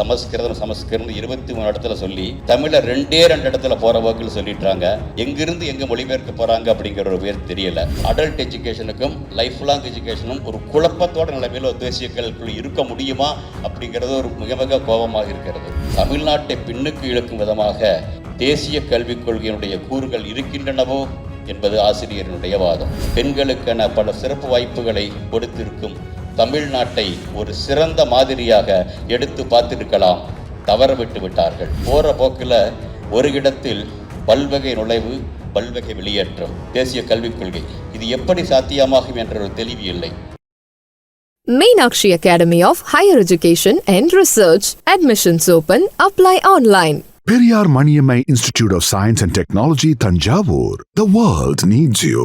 சமஸ்கிருதம் 23 இடத்துல சொல்லி தமிழை 2 இடத்துல போற வாக்குல சொல்லிட்டாங்க. எங்கிருந்து எங்க மொழிபெயர்க்க போறாங்க அப்படிங்கிற ஒரு பேர் தெரியல. அடல்ட் எஜுகேஷனுக்கும் லைஃப் லாங் எஜுகேஷனும் ஒரு குழப்பத்தோட நிலைமையில தேசிய கல்விக்குள் இருக்க முடியுமா அப்படிங்கிறது ஒரு மிக மிக கோபமாக இருக்கிறது. தமிழ்நாட்டை பின்னுக்கு இழுக்கும் விதமாக தேசிய கல்விக் கொள்கையினுடைய கூறுகள் இருக்கின்றனவோ என்பது ஆசிரியரினுடைய வாதம். பெண்களுக்கென பல சிறப்பு வாய்ப்புகளை கொடுத்திருக்கும் தமிழ்நாட்டை ஒரு சிறந்த மாதிரியாக எடுத்து பார்த்திருக்கலாம், தவற விட்டு விட்டார்கள். போற போக்கில் ஒரு இடத்தில் பல்வகை நுழைவு பல்வகை வெளியேற்றம் தேசிய கல்விக் கொள்கை இது எப்படி சாத்தியமாகும் என்ற ஒரு தெளிவு இல்லை. Meenakshi Academy of Higher Education and Research. Admissions open. Apply online. Periyar Maniammai Institute of Science and Technology, Thanjavur. The world needs you.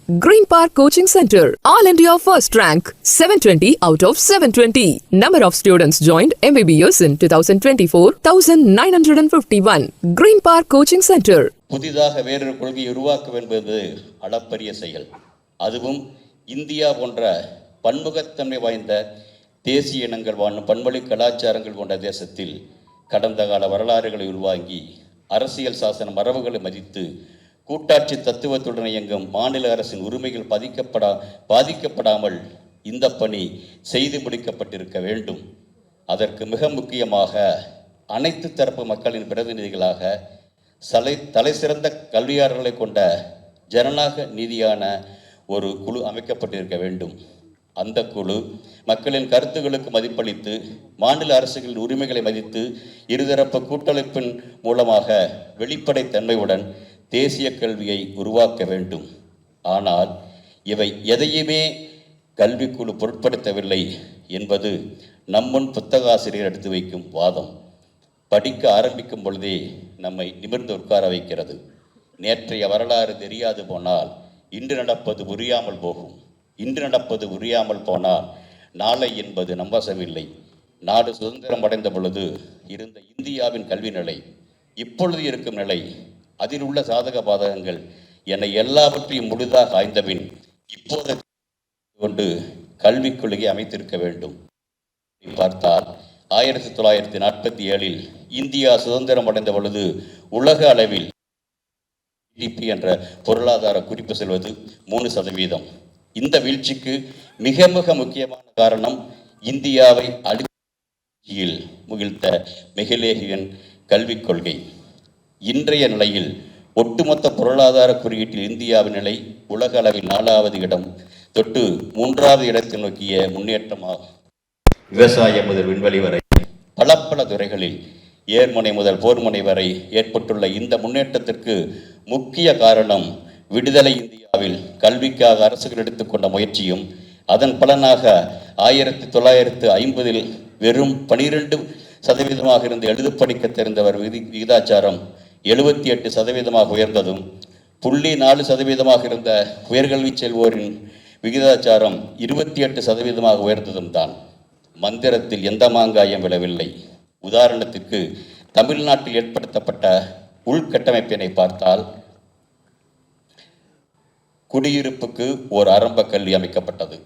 Green Park Coaching Center. All India first rank. 720 out of 720. Number of students joined MBBS in 2024, 1951. Green Park Coaching Center. புதிதாக வேறொரு கொள்கையை உருவாக்க என்பது அளப்பரிய செயல். அதுவும் India போன்ற பன்முகத்தன்மை வாய்ந்த தேசிய இனங்கள் வாழும் பன்மொழி கலாச்சாரங்கள் கொண்ட தேசத்தில் கடந்த கால வரலாறுகளை உருவாக்கி அரசியல் சாசன மரபுகளை மதித்து கூட்டாட்சி தத்துவத்துடன் இயங்கும் மாநில அரசின் உரிமைகள் பாதிக்கப்படாமல் இந்த பணி செய்து முடிக்கப்பட்டிருக்க வேண்டும். அதற்கு மிக முக்கியமாக அனைத்து தரப்பு மக்களின் பிரதிநிதிகளாக தலைசிறந்த கல்வியாளர்களை கொண்ட ஜனநாயக நீதியான ஒரு குழு அமைக்கப்பட்டிருக்க வேண்டும். அந்த குழு மக்களின் கருத்துக்களுக்கு மதிப்பளித்து மாநில அரசுகளின் உரிமைகளை மதித்து இருதரப்பு கூட்டமைப்பின் மூலமாக வெளிப்படைத்தன்மையுடன் தேசிய கல்வியை உருவாக்க வேண்டும். ஆனால் இவை எதையுமே கல்விக்குழு பொருட்படுத்தவில்லை என்பது நம்முன் புத்தகாசிரியர் எடுத்து வைக்கும் வாதம் படிக்க ஆரம்பிக்கும் பொழுதே நம்மை நிமிர்ந்து உட்கார வைக்கிறது. நேற்றைய வரலாறு தெரியாது போனால் இன்று நடப்பது புரியாமல் போகும். இன்று நடப்பது புரியாமல் போனால் நாளை என்பது நம்பசமில்லை. நாடு சுதந்திரம் அடைந்த பொழுது இருந்த இந்தியாவின் கல்வி நிலை, இப்பொழுது இருக்கும் நிலை, அதில் உள்ள சாதக பாதகங்கள் என எல்லாவற்றையும் முழுதாக ஆய்ந்தபின் இப்போது கொண்டு கல்விக் கொள்கையை அமைத்திருக்க வேண்டும். பார்த்தால் 1947 இந்தியா சுதந்திரம் அடைந்த பொழுது உலக அளவில் GDP என்ற பொருளாதார குறிப்பு செல்வது 3%. இந்த வீழ்ச்சிக்கு மிக மிக முக்கியமான காரணம் இந்தியாவை அழியில் முகிழ்த்த மெஹலேகியன் கல்விக் கொள்கை. இன்றைய நிலையில் ஒட்டுமொத்த பொருளாதார குறியீட்டில் இந்தியாவின் நிலை உலக அளவில் 4வது இடம் தொட்டு 3வது இடத்தை நோக்கிய முன்னேற்றமாகும். விவசாயம் முதல் விண்வெளி வரை பல துறைகளில் ஏர்முனை முதல் போர்முனை வரை ஏற்பட்டுள்ள இந்த முன்னேற்றத்திற்கு முக்கிய காரணம் விடுதலை இந்தியாவில் கல்விக்காக அரசுகள் எடுத்துக்கொண்ட முயற்சியும் அதன் பலனாக 1950 வெறும் 12% இருந்த எழுது படிக்க தெரிந்தவர் விகிதாச்சாரம் 78% உயர்ந்ததும் 0.4% இருந்த உயர்கல்வி செல்வோரின் விகிதாச்சாரம் 28% உயர்ந்ததும் தான். மந்திரத்தில் எந்த மாங்காயம் விழவில்லை. உதாரணத்திற்கு தமிழ்நாட்டில் ஏற்படுத்தப்பட்ட உள்கட்டமைப்பினை பார்த்தால் குடியிருப்புக்கு ஒரு ஆரம்ப கல்வி அமைக்கப்பட்டது.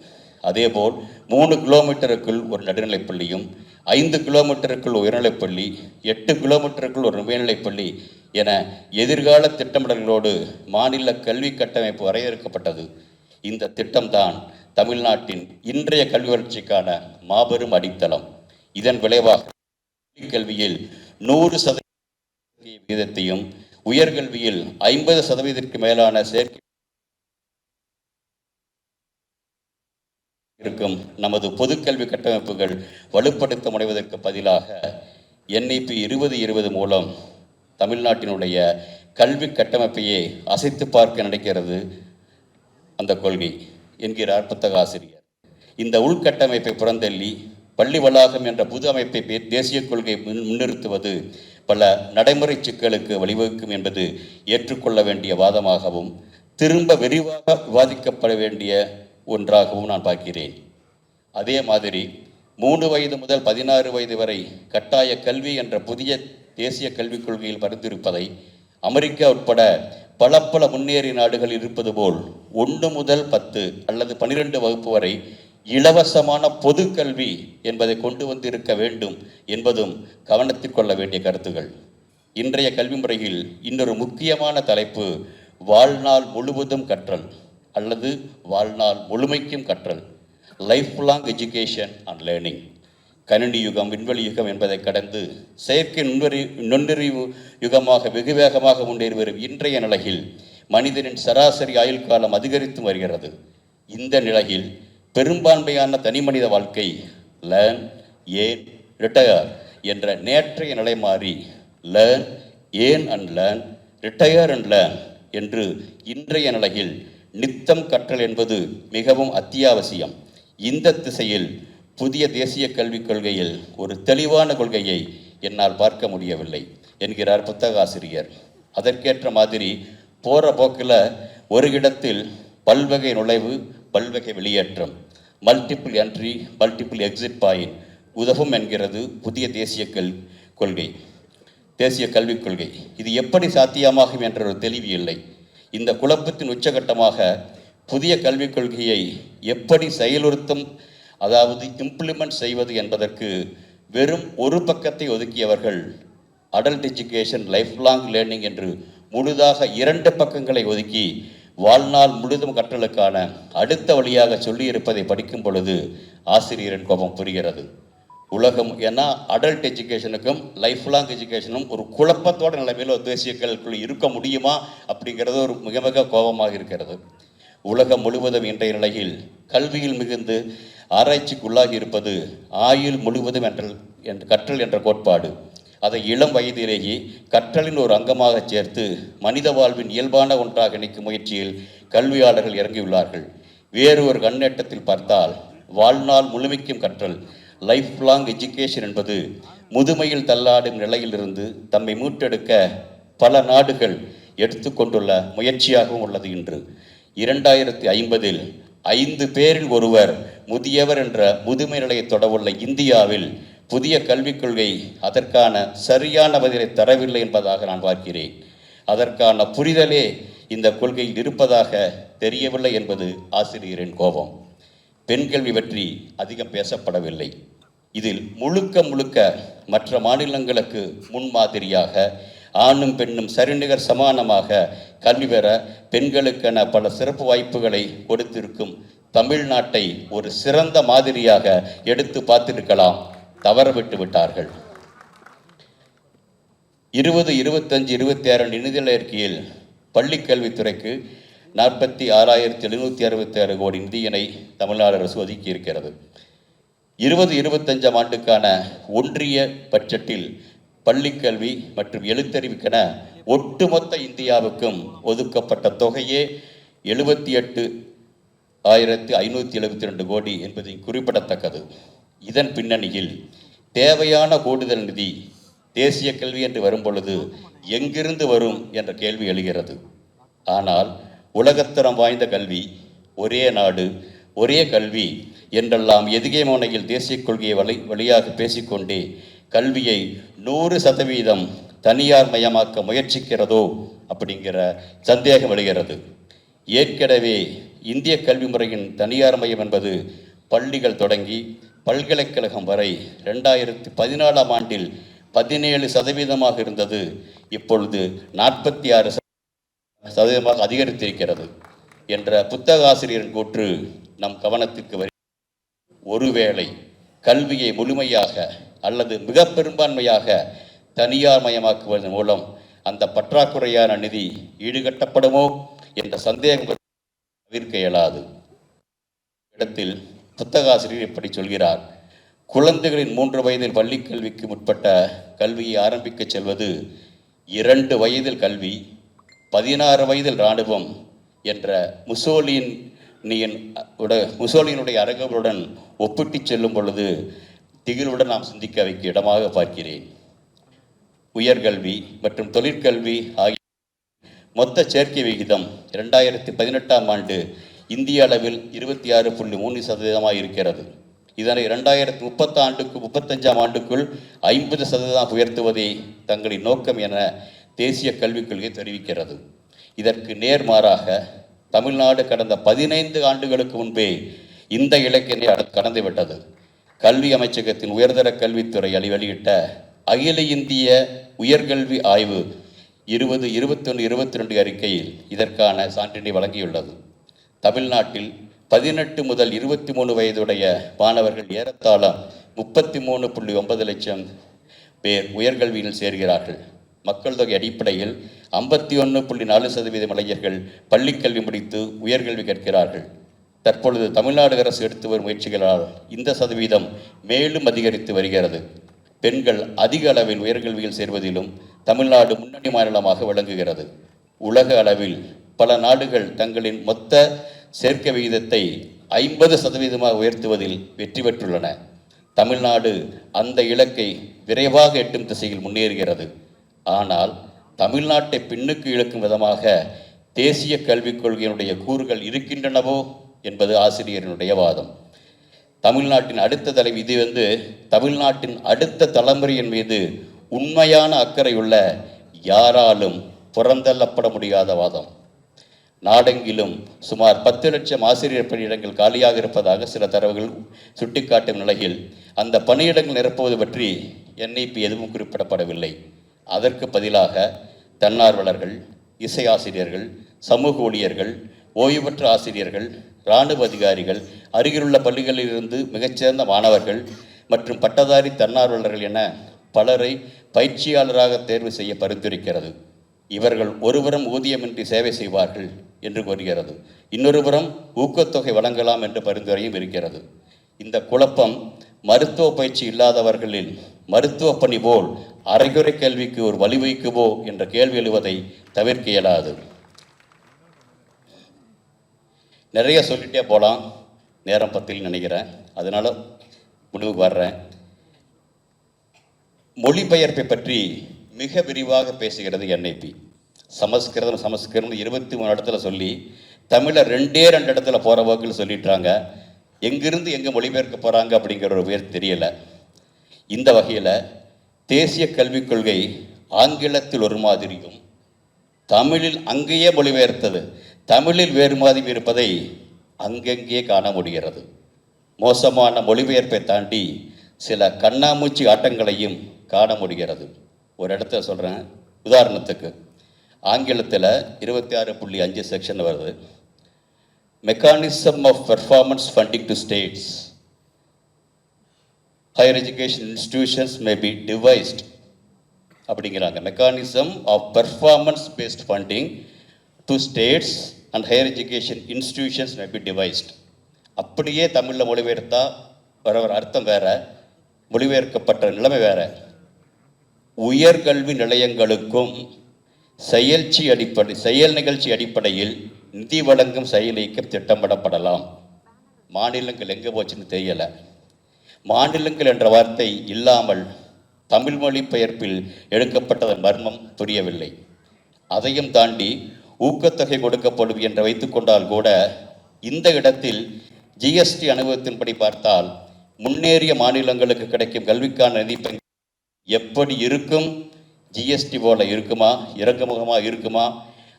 அதேபோல் 3 கிலோமீட்டருக்குள் ஒரு நடுநிலைப்பள்ளியும் 5 கிலோமீட்டருக்குள் உயர்நிலைப்பள்ளி 8 கிலோமீட்டருக்குள் ஒரு மேல்நிலைப்பள்ளி என எதிர்கால திட்டமிடல்களோடு மாநில கல்வி கட்டமைப்பு வரையறுக்கப்பட்டது. இந்த திட்டம்தான் தமிழ்நாட்டின் இன்றைய கல்வி வளர்ச்சிக்கான மாபெரும் அடித்தளம். இதன் விளைவாக கல்வியில் 100% விகிதத்தையும் உயர்கல்வியில் 50% மேலான சேர்க்கை இருக்கும் நமது பொதுக்கல்வி கட்டமைப்புகள் வலுப்படுத்த முனைவதற்கு பதிலாக NEP 2020 மூலம் தமிழ்நாட்டினுடைய கல்வி கட்டமைப்பையே அசைத்து பார்க்க நினைக்கிறது அந்த கொள்கை என்கிறார் புத்தக ஆசிரியர். இந்த உள்கட்டமைப்பை புறந்தள்ளி பள்ளி வளாகம் என்ற புது அமைப்பை தேசிய கொள்கை முன்னிறுத்துவது பல நடைமுறை சிக்கலுக்கு வழிவகுக்கும் என்பது ஏற்றுக்கொள்ள வேண்டிய வாதமாகவும் திரும்ப விரிவாக விவாதிக்கப்பட வேண்டிய ஒன்றாகவும் நான் பார்க்கிறேன். அதே மாதிரி 3 வயது முதல் 16 வயது வரை கட்டாய கல்வி என்ற புதிய தேசிய கல்விக் கொள்கையில் பரிந்துரைப்பதை அமெரிக்கா உட்பட பல முன்னேறிய நாடுகள் இருப்பது போல் 1 முதல் 10 அல்லது 12 வகுப்பு வரை இலவசமான பொது கல்வி என்பதை கொண்டு வந்து இருக்க வேண்டும் என்பதும் கவனத்தில் கொள்ள வேண்டிய கருத்துகள். இன்றைய கல்வி முறையில் இன்னொரு முக்கியமான தலைப்பு வாழ்நாள் முழுவதும் கற்றல் அல்லது வாழ்நாள் முழுமைக்கும் கற்றல், life long education and learning. கணினி யுகம், விண்வெளி யுகம் என்பதை கடந்து செயற்கை நுண்ணறிவு யுகமாக வெகு வேகமாக முன்னேறி வரும் இன்றைய நிலையில் மனிதனின் சராசரி ஆயுள் காலம் அதிகரித்து வருகிறது. இந்த நிலையில் பெரும்பான்மையான தனிமனித வாழ்க்கை லேர்ன், ஏன், ரிட்டையர் என்ற நேற்றைய நிலை மாறி லேர்ன், ஏன் and learn, retire and learn என்று இன்றைய நிலையில் நித்தம் கற்றல் என்பது மிகவும் அத்தியாவசியம். இந்த திசையில் புதிய தேசிய கல்விக் கொள்கையில் ஒரு தெளிவான கொள்கையை என்னால் பார்க்க முடியவில்லை என்கிறார் புத்தக ஆசிரியர். அதற்கேற்ற மாதிரி போகிற போக்கில் ஒரு இடத்தில் பல்வகை நுழைவு, பல்வகை வெளியேற்றம், multiple entry, multiple exit point உதவும் என்கிறது புதிய தேசிய கொள்கை, தேசிய கல்விக் கொள்கை. இது எப்படி சாத்தியமாகும் என்ற ஒரு தெளிவு இல்லை. இந்த குழப்பத்தின் உச்சகட்டமாக புதிய கல்விக் கொள்கையை எப்படி செயலுறுத்தும், அதாவது இம்ப்ளிமெண்ட் செய்வது என்பதற்கு வெறும் ஒரு பக்கத்தை ஒதுக்கியவர்கள் adult education, life long learning என்று முழுதாக 2 பக்கங்களை ஒதுக்கி வாழ்நாள் முழுதும் கற்றலுக்கான அடுத்த வழியாக சொல்லியிருப்பதை படிக்கும் பொழுது ஆசிரியரின் கோபம் புரிகிறது. உலகம் ஏன்னா அடல்ட் எஜுகேஷனுக்கும் லைஃப் லாங் எஜுகேஷனும் ஒரு குழப்பத்தோட நிலைமையில் ஒரு தேசிய கல்விக்குள் இருக்க முடியுமா அப்படிங்கிறது ஒரு மிக மிக கோபமாக இருக்கிறது. உலகம் முழுவதும் இன்றைய நிலையில் கல்வியில் மிகுந்து ஆராய்ச்சிக்குள்ளாகி இருப்பது ஆயுள் முழுவதும் என்ற கற்றல் என்ற கோட்பாடு. அதை இளம் வயதிலேயே கற்றலின் ஒரு அங்கமாக சேர்த்து மனித வாழ்வின் இயல்பான ஒன்றாக இணைக்கும் முயற்சியில் கல்வியாளர்கள் இறங்கியுள்ளார்கள். வேறு ஒரு கண்ணேட்டத்தில் பார்த்தால் வாழ்நாள் முழுமைக்கும் கற்றல், லைஃப் லாங் எஜுகேஷன் என்பது முதுமையில் தள்ளாடும் நிலையிலிருந்து தம்மை மீட்டெடுக்க பல நாடுகள் எடுத்துக்கொண்டுள்ள முயற்சியாகவும் உள்ளது. இன்று 2050 5 பேரில் ஒருவர் முதியவர் என்ற முதுமை நிலையை தொடவுள்ள இந்தியாவில் புதிய கல்விக் கொள்கை அதற்கான சரியான பதிலை தரவில்லை என்பதாக நான் பார்க்கிறேன். அதற்கான புரிதலே இந்த கொள்கையில் இருப்பதாக தெரியவில்லை என்பது ஆசிரியரின் கோபம். பெண் கல்வி பற்றி அதிகம் பேசப்படவில்லை. இதில் முழுக்க மற்ற மாநிலங்களுக்கு முன்மாதிரியாக ஆணும் பெண்ணும் சரிநிகர் சமானமாக கல்வி பெற பெண்களுக்கென பல சிறப்பு வாய்ப்புகளை கொடுத்திருக்கும் தமிழ்நாட்டை ஒரு சிறந்த மாதிரியாக எடுத்து பார்த்திருக்கலாம், தவறவிட்டு விட்டார்கள். 2025, 26 நிதிநிலை அறிக்கையில் பள்ளிக்கல்வித்துறைக்கு 46,766 கோடி நிதியினை தமிழ்நாடு அரசு ஒதுக்கி இருக்கிறது. 2025 ஆண்டுக்கான ஒன்றிய பட்ஜெட்டில் பள்ளிக்கல்வி மற்றும் எழுத்தறிவுக்கென ஒட்டுமொத்த இந்தியாவுக்கும் ஒதுக்கப்பட்ட தொகையே 78,572 கோடி என்பது குறிப்பிடத்தக்கது. இதன் பின்னணியில் தேவையான கூடுதல் நிதி தேசிய கல்வி என்று வரும்பொழுது எங்கிருந்து வரும் என்ற கேள்வி எழுகிறது. ஆனால் உலகத்தரம் வாய்ந்த கல்வி, ஒரே நாடு, ஒரே கல்வி என்றெல்லாம் எதுகை தேசிய கொள்கையை வழியாக பேசிக்கொண்டே கல்வியை 100% தனியார் மயமாக்க முயற்சிக்கிறதோ அப்படிங்கிற சந்தேகம் எழுகிறது. ஏற்கனவே இந்திய கல்வி முறையின் தனியார் மயம் என்பது பள்ளிகள் தொடங்கி பல்கலைக்கழகம் வரை 2014 ஆண்டில் 17% இருந்தது. இப்பொழுது 46% அதிகரித்திருக்கிறது என்ற புத்தக ஆசிரியரின் கூற்று நம் கவனத்திற்கு ஒருவேளை கல்வியை முழுமையாக அல்லது மிக பெரும்பான்மையாக தனியார் மயமாக்குவதன் மூலம் அந்த பற்றாக்குறையான நிதி ஈடுகட்டப்படுமோ என்ற சந்தேகம் தவிர்க்க இயலாது. இடத்தில் புத்தக ஆசிரியர் இப்படி சொல்கிறார்: குழந்தைகளின் 3 வயதில் பள்ளி கல்விக்கு முற்பட்ட கல்வியை ஆரம்பிக்க செல்வது 2 வயதில் கல்வி, 16 வயதில் இராணுவம் என்ற முசோலினுடைய அரங்குகளுடன் ஒப்பிட்டு செல்லும் பொழுது திகிலுடன் நாம் சிந்திக்க வைக்க இடமாக பார்க்கிறேன். உயர்கல்வி மற்றும் தொழிற்கல்வி ஆகிய மொத்த சேர்க்கை விகிதம் 2018 ஆண்டு இந்திய அளவில் 26.3% இருக்கிறது. இதனை 2035 ஆண்டுக்குள் 50% உயர்த்துவதே தங்களின் நோக்கம் என தேசிய கல்விக் கொள்கை தெரிவிக்கிறது. இதற்கு நேர்மாறாக தமிழ்நாடு கடந்த 15 ஆண்டுகளுக்கு முன்பே இந்த இலக்கினை கடந்துவிட்டது. கல்வி அமைச்சகத்தின் உயர்தர கல்வித்துறை வெளியிட்ட அகில இந்திய உயர்கல்வி ஆய்வு 2021-22 அறிக்கையில் இதற்கான சான்றினை வழங்கியுள்ளது. தமிழ்நாட்டில் 18 முதல் 23 வயதுடைய மாணவர்கள் ஏறத்தாழ 33.9 லட்சம் பேர் உயர்கல்வியில் சேர்கிறார்கள். மக்கள் தொகை அடிப்படையில் 51.4% இளைஞர்கள் பள்ளிக்கல்வி முடித்து உயர்கல்வி கற்கிறார்கள். தற்பொழுது தமிழ்நாடு அரசு எடுத்து வரும் முயற்சிகளால் இந்த சதவீதம் மேலும் அதிகரித்து வருகிறது. பெண்கள் அதிக அளவில் உயர்கல்வியில் சேர்வதிலும் தமிழ்நாடு முன்னணி மாநிலமாக விளங்குகிறது. உலக அளவில் பல நாடுகள் தங்களின் மொத்த சேர்க்கை விகிதத்தை 50% உயர்த்துவதில் வெற்றி பெற்றுள்ளன. தமிழ்நாடு அந்த இலக்கை விரைவாக எட்டும் திசையில் முன்னேறுகிறது. ஆனால் தமிழ்நாட்டை பின்னுக்கு இழுக்கும் விதமாக தேசிய கல்விக் கொள்கையினுடைய கூறுகள் இருக்கின்றனவோ என்பது ஆசிரியரினுடைய வாதம். தமிழ்நாட்டின் அடுத்த தமிழ்நாட்டின் அடுத்த தலைமுறையின் மீது உண்மையான அக்கறையுள்ள யாராலும் புறந்தள்ளப்பட முடியாத வாதம். நாடெங்கிலும் சுமார் 10 லட்சம் ஆசிரியர் பணியிடங்கள் காலியாக இருப்பதாக சில தரவுகள் சுட்டிக்காட்டும் நிலையில் அந்த பணியிடங்கள் நிரப்புவது பற்றி NIP எதுவும் குறிப்பிடப்படவில்லை. அதற்கு பதிலாக தன்னார்வலர்கள், இசை ஆசிரியர்கள், சமூக ஊழியர்கள், ஓய்வு பெற்ற ஆசிரியர்கள், இராணுவ அதிகாரிகள், அருகிலுள்ள பள்ளிகளில் இருந்து மிகச்சிறந்த மாணவர்கள் மற்றும் பட்டதாரி தன்னார்வலர்கள் என பலரை பயிற்சியாளராக தேர்வு செய்ய பரிந்துரைக்கிறது. இவர்கள் ஒருபுறம் ஊதியமின்றி சேவை செய்வார்கள் என்று கூறுகிறது, இன்னொருபுறம் ஊக்கத்தொகை வழங்கலாம் என்ற பரிந்துரையும் இருக்கிறது. இந்த குழப்பம் மருத்துவ பயிற்சி இல்லாதவர்களில் மருத்துவ பணி போல் அரைகுறை கல்விக்கு ஒரு வழிவகுக்குமோ என்ற கேள்வி எழுவதை தவிர்க்க இயலாது. நிறைய சொல்லிட்டே போகலாம், நேரம் பத்தில் நினைக்கிறேன், அதனால் முடிவுக்கு வர்றேன். மொழிபெயர்ப்பை பற்றி மிக விரிவாக பேசுகிறது NIP. சமஸ்கிருதம் 23 இடத்துல சொல்லி தமிழை 2 இடத்துல போகிற போக்கில் சொல்லிட்டாங்க. எங்கிருந்து எங்கே மொழிபெயர்க்க போகிறாங்க அப்படிங்கிற ஒரு பேர் தெரியலை. இந்த வகையில் தேசிய கல்விக் கொள்கை ஆங்கிலத்தில் ஒரு மாதிரியும் தமிழில் அங்கேயே மொழிபெயர்த்தது தமிழில் வேறு மாதிரி இருப்பதை அங்கங்கே காண முடிகிறது. மோசமான மொழிபெயர்ப்பை தாண்டி சில கண்ணாமூச்சி ஆட்டங்களையும் காண முடிகிறது. ஒரு இடத்துல சொல்கிறேன், உதாரணத்துக்கு ஆங்கிலத்தில் 26.5 செக்ஷன் வருது. Mechanism of performance funding to states higher education institutions may be devised அப்படிங்கிறாங்க. Mechanism of performance based funding to states and higher education institutions may be devised. அப்படியே தமிழில் மொழிபெயர்த்தா வர அர்த்தம் வேற, மொழிபெயர்க்கப்பட்ட நிலைமை வேற. உயர்கல்வி நிலையங்களுக்கும் செயல் நிகழ்ச்சி அடிப்படையில் நிதி வழங்கும் செயலிக்கு திட்டமிடப்படலாம். மாநிலங்கள் எங்கே போச்சுன்னு தெரியலை. மாநிலங்கள் என்ற வார்த்தை இல்லாமல் தமிழ் மொழி பெயர்ப்பில் எடுக்கப்பட்டதன் மர்மம் புரியவில்லை. அதையும் தாண்டி ஊக்கத்தொகை கொடுக்கப்படும் என்று வைத்துக்கொண்டால் கூட இந்த இடத்தில் GST அனுபவத்தின்படி பார்த்தால் முன்னேறிய மாநிலங்களுக்கு கிடைக்கும் கல்விக்கான நிதி எப்படி இருக்கும்? GST போல இருக்குமா, இறங்குமுகமாக இருக்குமா?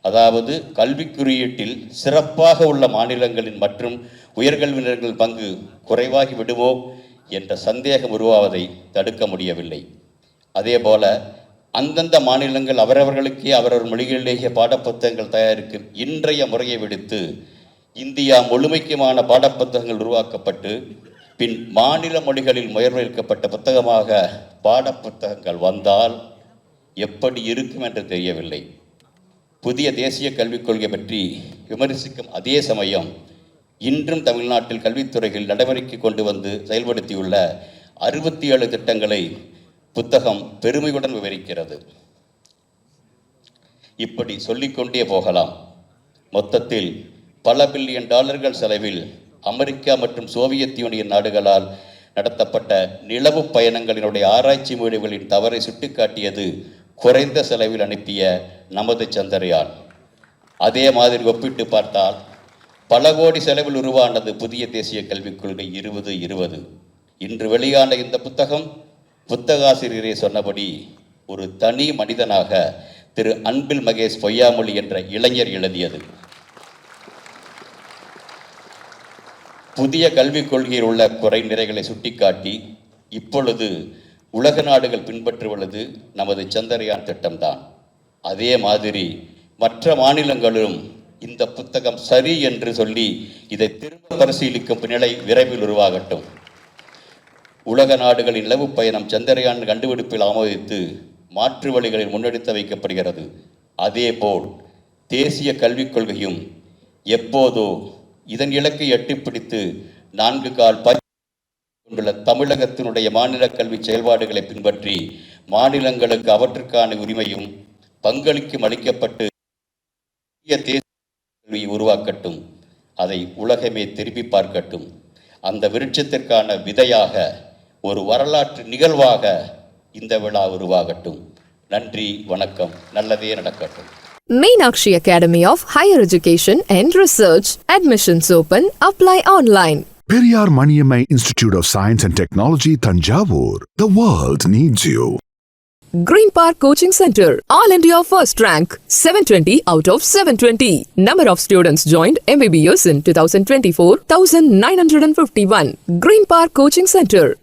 அதாவது கல்வி குறியீட்டில் சிறப்பாக உள்ள மாநிலங்களின் மற்றும் உயர்கல்வியினர்கள் பங்கு குறைவாகி விடுமோ என்ற சந்தேகம் உருவாவதை தடுக்க முடியவில்லை. அதே போல அந்தந்த மாநிலங்கள் அவரவர்களுக்கே அவரவர் மொழிகளிலேயே பாடப்புத்தகங்கள் தயாரிக்கும் இன்றைய முறையை விடுத்து இந்தியா முழுமைக்குமான பாடப்புத்தகங்கள் உருவாக்கப்பட்டு பின் மாநில மொழிகளில் முயற்சிக்கப்பட்ட புத்தகமாக பாடப்புத்தகங்கள் வந்தால் எப்படி இருக்கும் என்று தெரியவில்லை. புதிய தேசிய கல்விக் கொள்கை பற்றி விமர்சிக்கும் அதே சமயம் இன்றும் தமிழ்நாட்டில் கல்வித்துறையில் நடைமுறைக்கு கொண்டு வந்து செயல்படுத்தியுள்ள 67 திட்டங்களை புத்தகம் பெருமையுடன் விவரிக்கிறது. இப்படி சொல்லிக்கொண்டே போகலாம். மொத்தத்தில் பல பில்லியன் டாலர்கள் செலவில் அமெரிக்கா மற்றும் சோவியத் யூனியன் நாடுகளால் நடத்தப்பட்ட நிலவு பயணங்களினுடைய ஆராய்ச்சி முடிவுகளின் தவறை சுட்டிக்காட்டியது குறைந்த செலவில் அனுப்பிய நமது சந்திரயான். அதே மாதிரி ஒப்பிட்டு பார்த்தால் பல கோடி செலவில் உருவானது புதிய தேசிய கல்விக் கொள்கை 2020. இன்று வெளியான இந்த புத்தகம் புத்தகாசிரியரே சொன்னபடி ஒரு தனி மனிதனாக திரு அன்பில் மகேஷ் பொய்யாமொழி என்ற இளைஞர் எழுதியது. புதிய கல்விக் கொள்கையில் உள்ள குறை நிறைகளை சுட்டிக்காட்டி இப்பொழுது உலக நாடுகள் பின்பற்றுவது நமது சந்திரயான் திட்டம்தான். அதே மாதிரி மற்ற மாநிலங்களும் இந்த புத்தகம் சரி என்று சொல்லி இதை திரும்ப பரிசீலிக்கும் நிலை விரைவில் உருவாகட்டும். உலக நாடுகளின் நிலவு பயணம் சந்திரயான் கண்டுபிடிப்பில் ஆமோதித்து மாற்று வழிகளில் முன்னெடுத்து வைக்கப்படுகிறது. அதேபோல் தேசிய கல்விக் கொள்கையும் எப்போதோ இதன் இலக்கை எட்டிப்பிடித்து 4 கால் கொண்டுள்ள தமிழகத்தினுடைய மாநில கல்வி செயல்பாடுகளை பின்பற்றி மாநிலங்களுக்கு அவற்றுக்கான உரிமையும் பங்களிக்கும் அளிக்கப்பட்டு தேசிய கல்வியை உருவாக்கட்டும். அதை உலகமே திரும்பி பார்க்கட்டும். அந்த விருட்சத்திற்கான விதையாக ஒரு வரலாற்று நிகழ்வாக இந்த விழா உருவாகட்டும். நன்றி, வணக்கம். நல்லதே நடக்கட்டும். Meenakshi Academy of Higher Education and Research. Admissions open. Apply online. Periyar Maniammai Institute of Science and Technology, Tanjavur. The world needs you. Green Park Coaching Center. All India first rank. 720 out of 720. Number of students joined MBBS in 2024. 1951. Green Park Coaching Center.